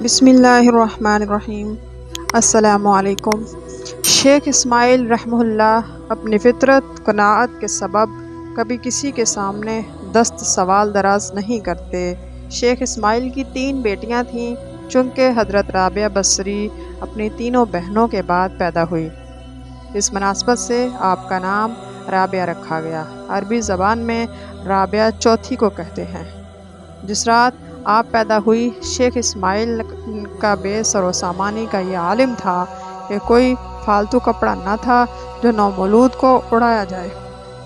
بسم اللہ الرحمن الرحیم۔ السلام علیکم۔ شیخ اسماعیل رحمہ اللہ اپنی فطرت قناعت کے سبب کبھی کسی کے سامنے دست سوال دراز نہیں کرتے۔ شیخ اسماعیل کی 3 بیٹیاں تھیں، چونکہ حضرت رابعہ بصری اپنی تینوں بہنوں کے بعد پیدا ہوئی۔ اس مناسبت سے آپ کا نام رابعہ رکھا گیا۔ عربی زبان میں رابعہ چوتھی کو کہتے ہیں۔ جس رات آپ پیدا ہوئی، شیخ اسماعیل کا بے سر و سامانی کا یہ عالم تھا کہ کوئی فالتو کپڑا نہ تھا جو نومولود کو اڑایا جائے،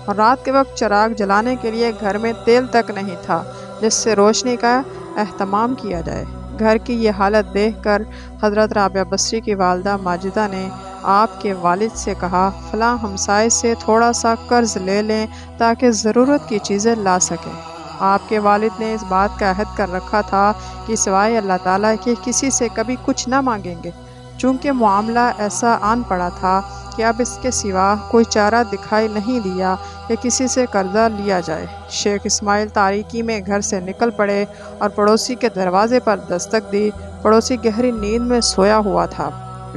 اور رات کے وقت چراغ جلانے کے لیے گھر میں تیل تک نہیں تھا جس سے روشنی کا اہتمام کیا جائے۔ گھر کی یہ حالت دیکھ کر حضرت رابعہ بصری کی والدہ ماجدہ نے آپ کے والد سے کہا، فلاں ہمسائے سے تھوڑا سا قرض لے لیں تاکہ ضرورت کی چیزیں لا سکیں۔ آپ کے والد نے اس بات کا عہد کر رکھا تھا کہ سوائے اللہ تعالیٰ کے کسی سے کبھی کچھ نہ مانگیں گے۔ چونکہ معاملہ ایسا آن پڑا تھا کہ اب اس کے سوا کوئی چارہ دکھائی نہیں دیا کہ کسی سے قرضہ لیا جائے۔ شیخ اسماعیل تاریکی میں گھر سے نکل پڑے اور پڑوسی کے دروازے پر دستک دی۔ پڑوسی گہری نیند میں سویا ہوا تھا،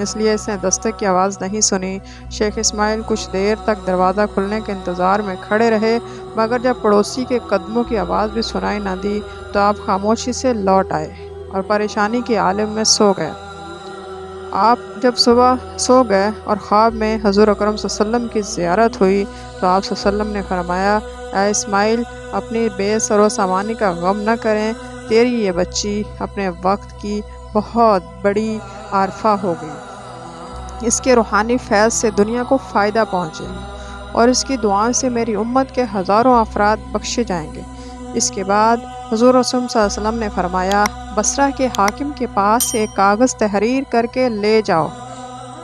اس لیے اس نے دستک کی آواز نہیں سنی۔ شیخ اسماعیل کچھ دیر تک دروازہ کھلنے کے انتظار میں کھڑے رہے، مگر جب پڑوسی کے قدموں کی آواز بھی سنائی نہ دی تو آپ خاموشی سے لوٹ آئے اور پریشانی کے عالم میں سو گئے۔ آپ جب صبح سو گئے اور خواب میں حضور اکرم صلی اللہ علیہ وسلم کی زیارت ہوئی تو آپ صلی اللہ علیہ وسلم نے فرمایا، اے اسماعیل، اپنی بے سر و سامانی کا غم نہ کریں، تیری یہ بچی اپنے وقت کی بہت بڑی عارفہ ہو گئی۔ اس کے روحانی فیض سے دنیا کو فائدہ پہنچے گا اور اس کی دعاؤں سے میری امت کے ہزاروں افراد بخشے جائیں گے۔ اس کے بعد حضور رسول صلی اللہ علیہ وسلم نے فرمایا، بصرہ کے حاکم کے پاس ایک کاغذ تحریر کر کے لے جاؤ،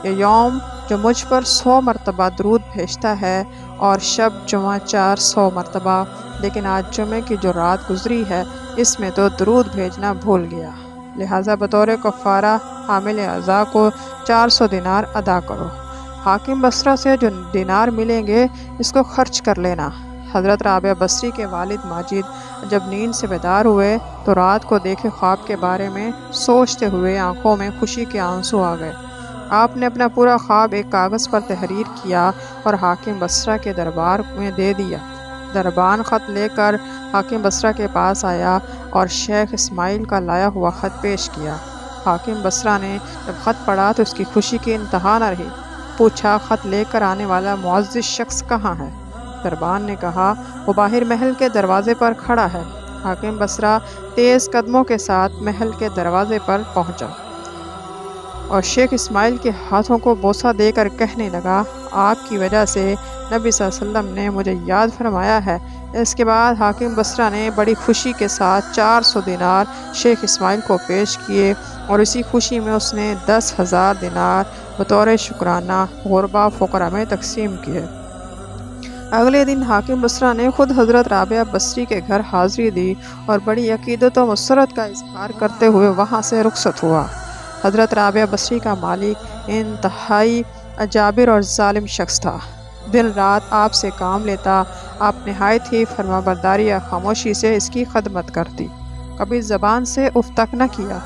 یہ یوم جو مجھ پر 100 مرتبہ درود بھیجتا ہے اور شب جمعہ 400 مرتبہ، لیکن آج جمعے کی جو رات گزری ہے اس میں تو درود بھیجنا بھول گیا، لہٰذا بطور کفارہ حامل اعضاء کو 400 دینار ادا کرو۔ حاکم بصرہ سے جو دینار ملیں گے اس کو خرچ کر لینا۔ حضرت رابعہ بصری کے والد ماجد جب نیند سے بیدار ہوئے تو رات کو دیکھے خواب کے بارے میں سوچتے ہوئے آنکھوں میں خوشی کے آنسو آ گئے۔ آپ نے اپنا پورا خواب ایک کاغذ پر تحریر کیا اور حاکم بصرہ کے دربار میں دے دیا۔ دربان خط لے کر حاکم بصرہ کے پاس آیا اور شیخ اسماعیل کا لایا ہوا خط پیش کیا۔ حاکم بصرہ نے جب خط پڑھا تو اس کی خوشی کی انتہا نہ رہی۔ پوچھا، خط لے کر آنے والا معزز شخص کہاں ہے؟ دربان نے کہا، وہ باہر محل کے دروازے پر کھڑا ہے۔ حاکم بصرہ تیز قدموں کے ساتھ محل کے دروازے پر پہنچا اور شیخ اسماعیل کے ہاتھوں کو بوسہ دے کر کہنے لگا، آپ کی وجہ سے نبی صلی اللہ علیہ وسلم نے مجھے یاد فرمایا ہے۔ اس کے بعد حاکم بصرہ نے بڑی خوشی کے ساتھ 400 دینار شیخ اسماعیل کو پیش کیے اور اسی خوشی میں اس نے 10,000 دینار بطور شکرانہ غربا فقراء میں تقسیم کیے۔ اگلے دن حاکم بصرہ نے خود حضرت رابعہ بصری کے گھر حاضری دی اور بڑی عقیدت و مسرت کا اظہار کرتے ہوئے وہاں سے رخصت ہوا۔ حضرت رابعہ بصری کا مالک انتہائی جابر اور ظالم شخص تھا، دن رات آپ سے کام لیتا۔ آپ نہایت ہی فرمانبرداری یا خاموشی سے اس کی خدمت کرتی، کبھی زبان سے اف تک نہ کیا۔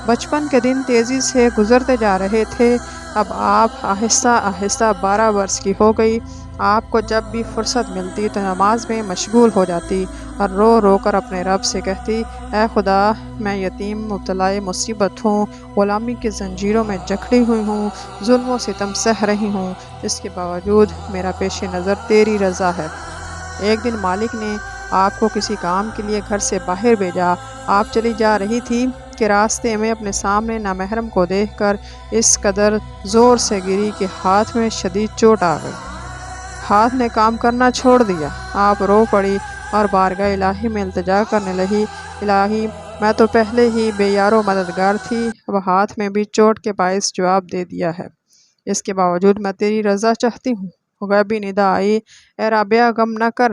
بچپن کے دن تیزی سے گزرتے جا رہے تھے، اب آپ آہستہ آہستہ 12 برس کی ہو گئی۔ آپ کو جب بھی فرصت ملتی تو نماز میں مشغول ہو جاتی اور رو رو کر اپنے رب سے کہتی، اے خدا، میں یتیم مبتلا مصیبت ہوں، غلامی کی زنجیروں میں جکڑی ہوئی ہوں، ظلم و ستم سہ رہی ہوں، اس کے باوجود میرا پیش نظر تیری رضا ہے۔ ایک دن مالک نے آپ کو کسی کام کے لیے گھر سے باہر بھیجا۔ آپ چلی جا رہی تھی کہ راستے میں اپنے سامنے نامحرم کو دیکھ کر اس قدر زور سے گری کہ ہاتھ میں شدید چوٹ آ گئی۔ ہاتھ نے کام کرنا چھوڑ دیا۔ آپ رو پڑی اور بارگاہ الہی میں التجا کرنے لگی، الہی، میں تو پہلے ہی بے یار و مددگار تھی، اب ہاتھ میں بھی چوٹ کے باعث جواب دے دیا ہے، اس کے باوجود میں تیری رضا چاہتی ہوں۔ غیبی ندا آئی، اے رابعہ، غم نہ کر،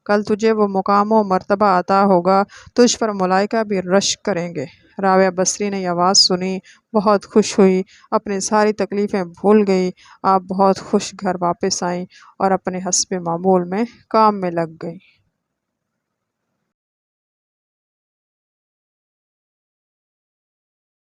کل تجھے وہ مقام و مرتبہ عطا ہوگا، تجھ پر ملائکہ بھی رشک کریں گے۔ رابعہ بصری نے یہ آواز سنی، بہت خوش ہوئی، اپنی ساری تکلیفیں بھول گئی۔ آپ بہت خوش گھر واپس آئیں اور اپنے حسب معمول میں کام میں لگ گئیں۔